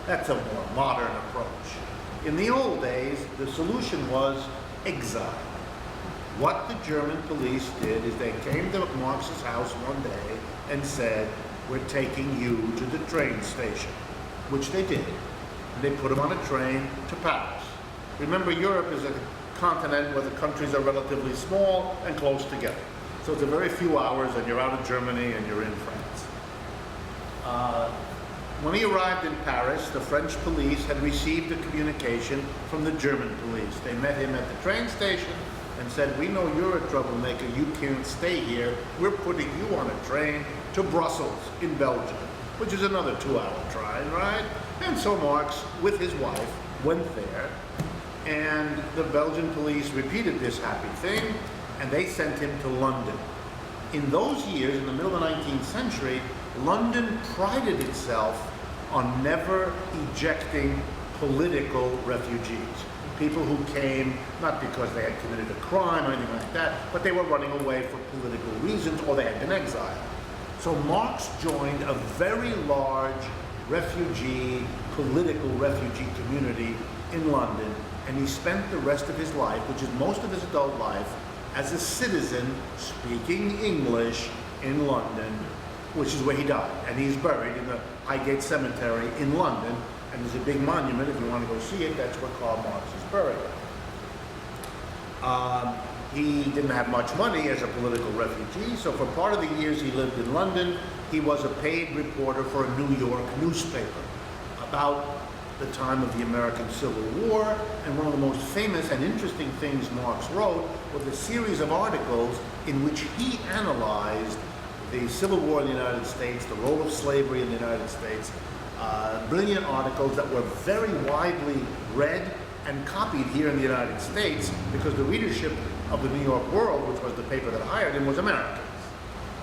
That's a more modern approach. In the old days, the solution was exile. What the German police did is they came to Marx's house one day and said, "We're taking you to the train station," which they did. And they put him on a train to Paris. Remember, Europe is a continent where the countries are relatively small and close together. So it's a very few hours and you're out of Germany and you're in France. When he arrived in Paris, the French police had received a communication from the German police. They met him at the train station and said, "We know you're a troublemaker, you can't stay here. We're putting you on a train to Brussels in Belgium," which is another 2-hour train ride. And so Marx, with his wife, went there, and the Belgian police repeated this happy thing, and they sent him to London. In those years, in the middle of the 19th century, London prided itself on never ejecting political refugees. People who came not because they had committed a crime or anything like that, but they were running away for political reasons or they had been exiled. So Marx joined a very large political refugee community in London, and he spent the rest of his life, which is most of his adult life, as a citizen speaking English in London, which is where he died. And he's buried in the Highgate Cemetery in London, and there's a big monument. If you want to go see it, that's where Karl Marx is buried. He didn't have much money as a political refugee, so for part of the years he lived in London, he was a paid reporter for a New York newspaper about the time of the American Civil War, and one of the most famous and interesting things Marx wrote was a series of articles in which he analyzed the Civil War in the United States, the role of slavery in the United States, brilliant articles that were very widely read and copied here in the United States because the readership of the New York World, which was the paper that hired him, was Americans.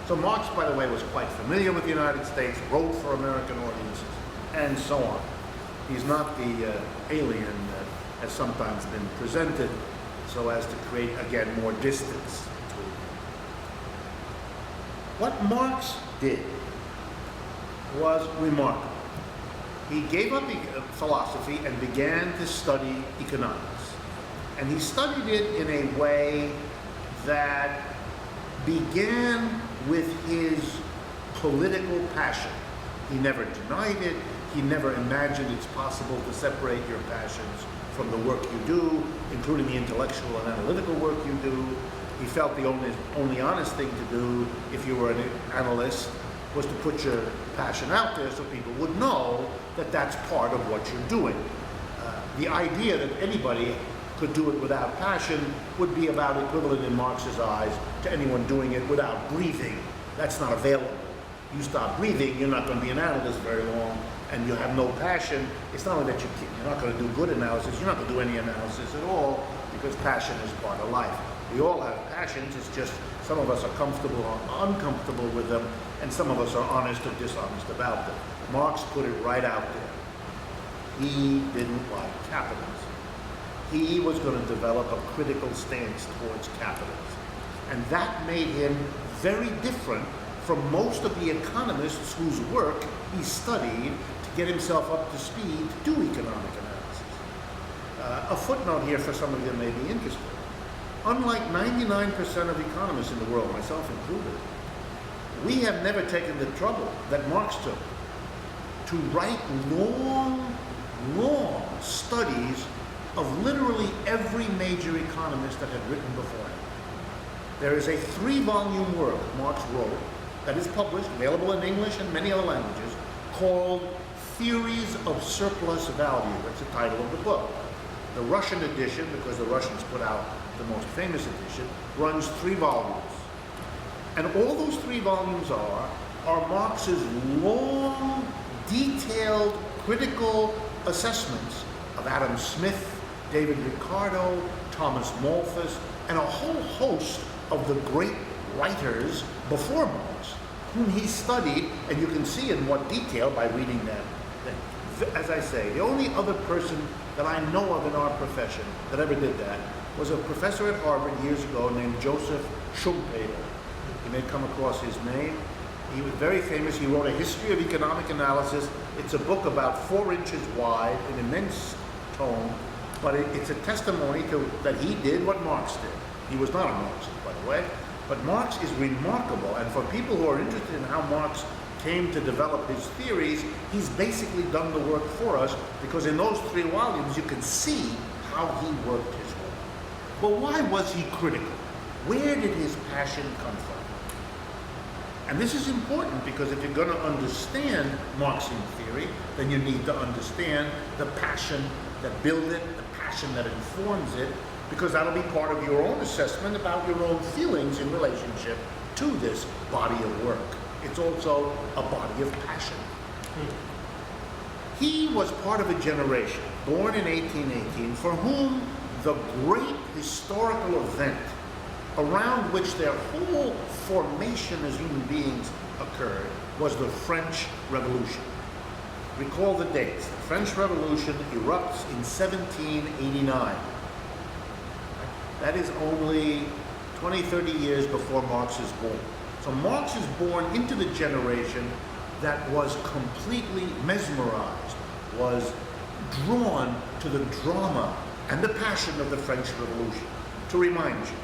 So Marx, by the way, was quite familiar with the United States, wrote for American audiences, and so on. He's not the alien that has sometimes been presented so as to create, again, more distance between them. What Marx did was remarkable. He gave up philosophy and began to study economics. And he studied it in a way that began with his political passion. He never denied it. He never imagined it's possible to separate your passions from the work you do, including the intellectual and analytical work you do. He felt the only honest thing to do if you were an analyst was to put your passion out there so people would know that that's part of what you're doing. The idea that anybody could do it without passion would be about equivalent in Marx's eyes to anyone doing it without breathing. That's not available. You stop breathing, you're not going to be an analyst very long, and you have no passion. It's not only that you're not going to do good analysis, you're not going to do any analysis at all, because passion is part of life. We all have passions, it's just some of us are comfortable or uncomfortable with them, and some of us are honest or dishonest about them. Marx put it right out there. He didn't like capitalism. He was going to develop a critical stance towards capitalism. And that made him very different from most of the economists whose work he studied to get himself up to speed to do economic analysis. A footnote here for some of you may be interested. Unlike 99% of economists in the world, myself included, we have never taken the trouble that Marx took to write long studies of literally every major economist that had written before him. There is a 3-volume work Marx wrote that is published, available in English and many other languages, called Theories of Surplus Value. That's the title of the book. The Russian edition, because the Russians put out the most famous edition, runs 3 volumes. And all those 3 volumes are Marx's long, detailed, critical assessments of Adam Smith, David Ricardo, Thomas Malthus, and a whole host of the great writers before Marx, whom he studied, and you can see in what detail by reading them. As I say, the only other person that I know of in our profession that ever did that was a professor at Harvard years ago named Joseph Schumpeter. You may come across his name. He was very famous. He wrote a history of economic analysis. It's a book about 4 inches wide, an immense tome, but it's a testimony to that he did what Marx did. He was not a Marxist, by the way, but Marx is remarkable, and for people who are interested in how Marx came to develop his theories, he's basically done the work for us, because in those 3 volumes you can see how he worked his way. But why was he critical? Where did his passion come from? And this is important, because if you're going to understand Marxian theory, then you need to understand the passion that builds it, the passion that informs it, because that'll be part of your own assessment about your own feelings in relationship to this body of work. It's also a body of passion. He was part of a generation, born in 1818, for whom the great historical event around which their whole formation as human beings occurred was the French Revolution. Recall the dates. The French Revolution erupts in 1789. That is only 20, 30 years before Marx is born. So Marx is born into the generation that was completely mesmerized, was drawn to the drama and the passion of the French Revolution. To remind you,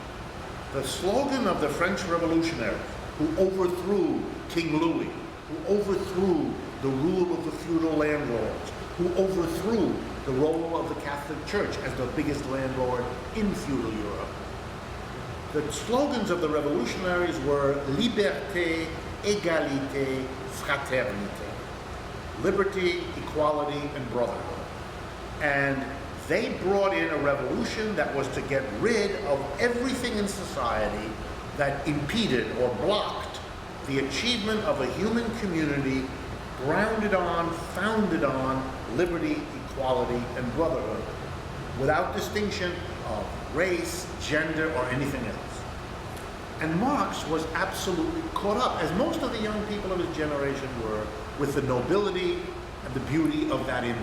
the slogan of the French Revolutionaries, who overthrew King Louis, who overthrew the rule of the feudal landlords, who overthrew the role of the Catholic Church as the biggest landlord in feudal Europe. The slogans of the revolutionaries were liberté, égalité, fraternité. Liberty, equality, and brotherhood. And they brought in a revolution that was to get rid of everything in society that impeded or blocked the achievement of a human community grounded on, founded on liberty, equality, and brotherhood, without distinction of race, gender, or anything else. And Marx was absolutely caught up, as most of the young people of his generation were, with the nobility and the beauty of that image.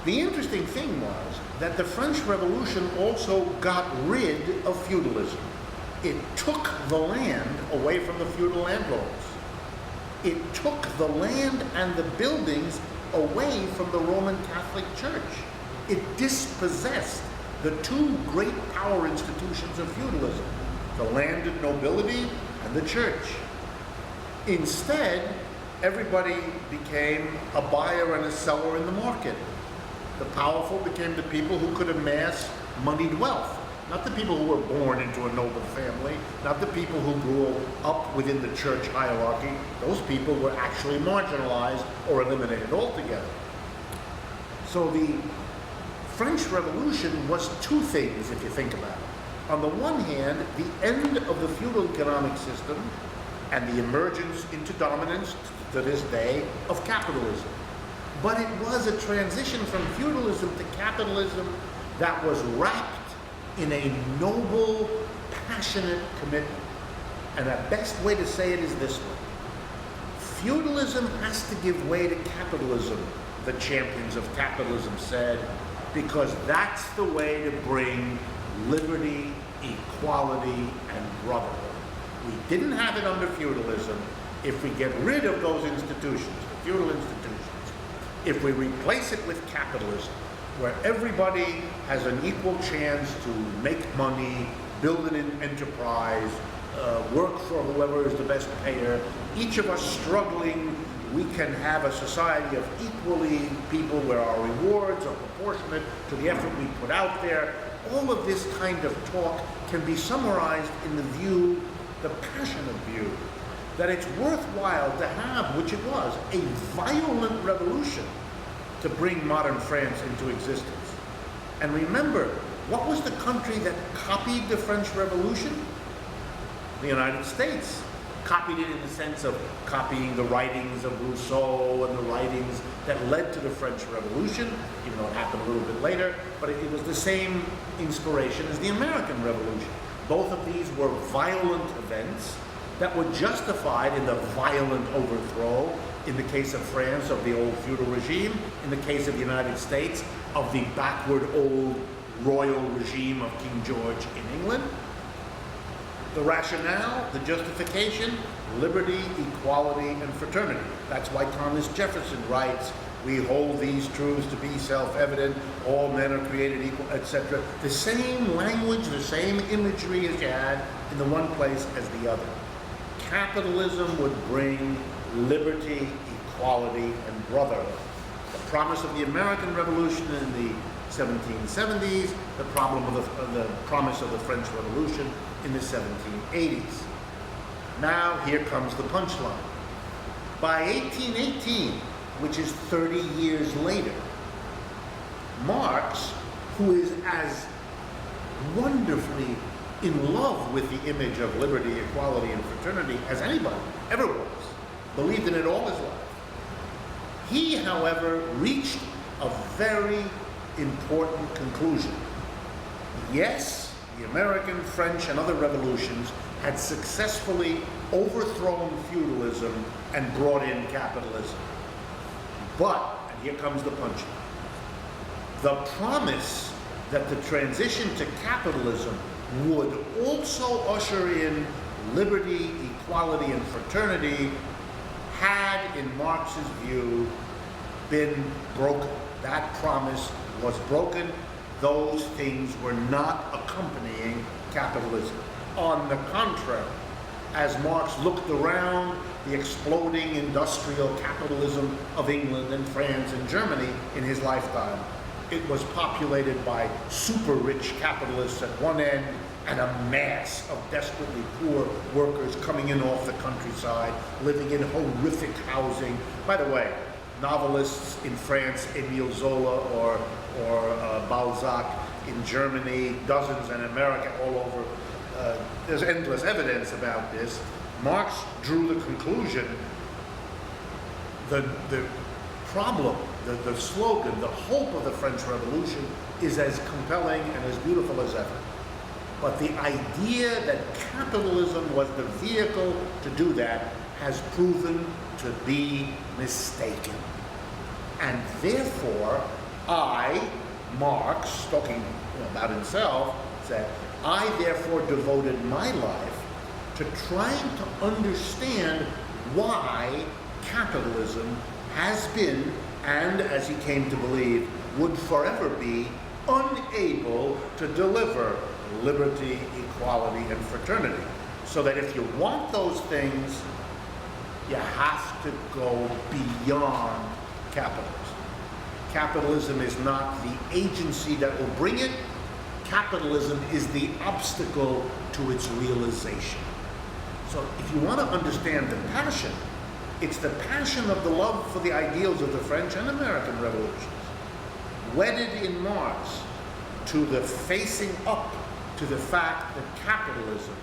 The interesting thing was that the French Revolution also got rid of feudalism. It took the land away from the feudal landlords. It took the land and the buildings away from the Roman Catholic Church. It dispossessed the 2 great power institutions of feudalism, the landed nobility and the church. Instead, everybody became a buyer and a seller in the market. The powerful became the people who could amass moneyed wealth, not the people who were born into a noble family, not the people who grew up within the church hierarchy. Those people were actually marginalized or eliminated altogether. So the French Revolution was 2 things, if you think about it. On the one hand, the end of the feudal economic system and the emergence into dominance to this day of capitalism. But it was a transition from feudalism to capitalism that was wrapped in a noble, passionate commitment. And the best way to say it is this way. Feudalism has to give way to capitalism, the champions of capitalism said, because that's the way to bring liberty, equality, and brotherhood. We didn't have it under feudalism. If we get rid of those institutions, the feudal institutions, if we replace it with capitalism, where everybody has an equal chance to make money, build an enterprise, work for whoever is the best payer, each of us struggling, we can have a society of equally people where our rewards are proportionate to the effort we put out there. All of this kind of talk can be summarized in the view, the passionate view, that it's worthwhile to have, which it was, a violent revolution to bring modern France into existence. And remember, what was the country that copied the French Revolution? The United States. Copied it in the sense of copying the writings of Rousseau and the writings that led to the French Revolution, even though it happened a little bit later, but it was the same inspiration as the American Revolution. Both of these were violent events that were justified in the violent overthrow, in the case of France, of the old feudal regime, in the case of the United States, of the backward old royal regime of King George in England. The rationale, the justification, liberty, equality, and fraternity. That's why Thomas Jefferson writes, we hold these truths to be self-evident, all men are created equal, etc. The same language, the same imagery as you had in the one place as the other. Capitalism would bring liberty, equality, and brotherhood. The promise of the American Revolution in the 1770s, the promise of the French Revolution in the 1780s. Now here comes the punchline. By 1818, which is 30 years later, Marx, who is as wonderfully in love with the image of liberty, equality, and fraternity as anybody ever was, believed in it all his life. He, however, reached a very important conclusion. Yes, the American, French, and other revolutions had successfully overthrown feudalism and brought in capitalism. But, and here comes the punchline, the promise that the transition to capitalism would also usher in liberty, equality, and fraternity had, in Marx's view, been broken. That promise was broken. Those things were not accompanying capitalism. On the contrary, as Marx looked around the exploding industrial capitalism of England and France and Germany in his lifetime, it was populated by super rich capitalists at one end and a mass of desperately poor workers coming in off the countryside, living in horrific housing. By the way, novelists in France, Émile Zola or Balzac in Germany, dozens in America, all over. There's endless evidence about this. Marx drew the conclusion, the problem, the slogan, the hope of the French Revolution is as compelling and as beautiful as ever. But the idea that capitalism was the vehicle to do that has proven to be mistaken. And therefore, Marx, talking about himself, said, I therefore devoted my life to trying to understand why capitalism has been, and as he came to believe, would forever be, unable to deliver liberty, equality, and fraternity. So that if you want those things, you have to go beyond capitalism. Capitalism is not the agency that will bring it. Capitalism is the obstacle to its realization. So if you want to understand the passion, it's the passion of the love for the ideals of the French and American revolutions, wedded in Marx to the facing up to the fact that capitalism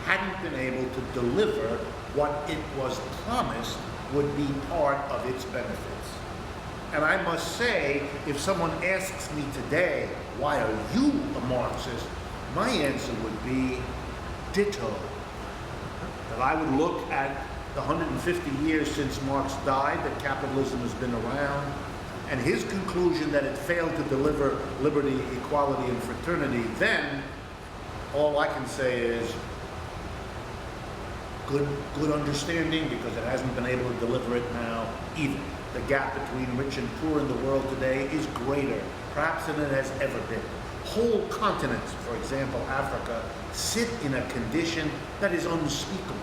hadn't been able to deliver what it was promised would be part of its benefits. And I must say, if someone asks me today, why are you a Marxist? My answer would be ditto. That I would look at the 150 years since Marx died, that capitalism has been around, and his conclusion that it failed to deliver liberty, equality, and fraternity, then all I can say is good understanding, because it hasn't been able to deliver it now either. The gap between rich and poor in the world today is greater, perhaps, than it has ever been. Whole continents, for example, Africa, sit in a condition that is unspeakable.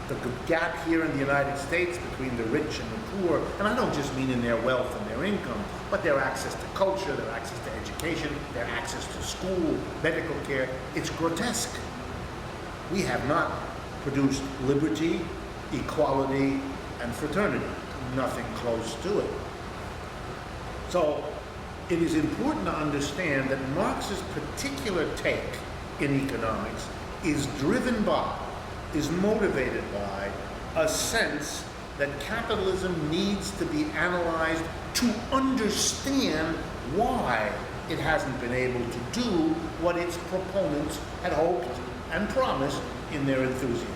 The gap here in the United States between the rich and the poor, and I don't just mean in their wealth and their income, but their access to culture, their access to education, their access to school, medical care, it's grotesque. We have not produced liberty, equality, and fraternity. Nothing close to it. So it is important to understand that Marx's particular take in economics is driven by, is motivated by, a sense that capitalism needs to be analyzed to understand why it hasn't been able to do what its proponents had hoped and promised in their enthusiasm.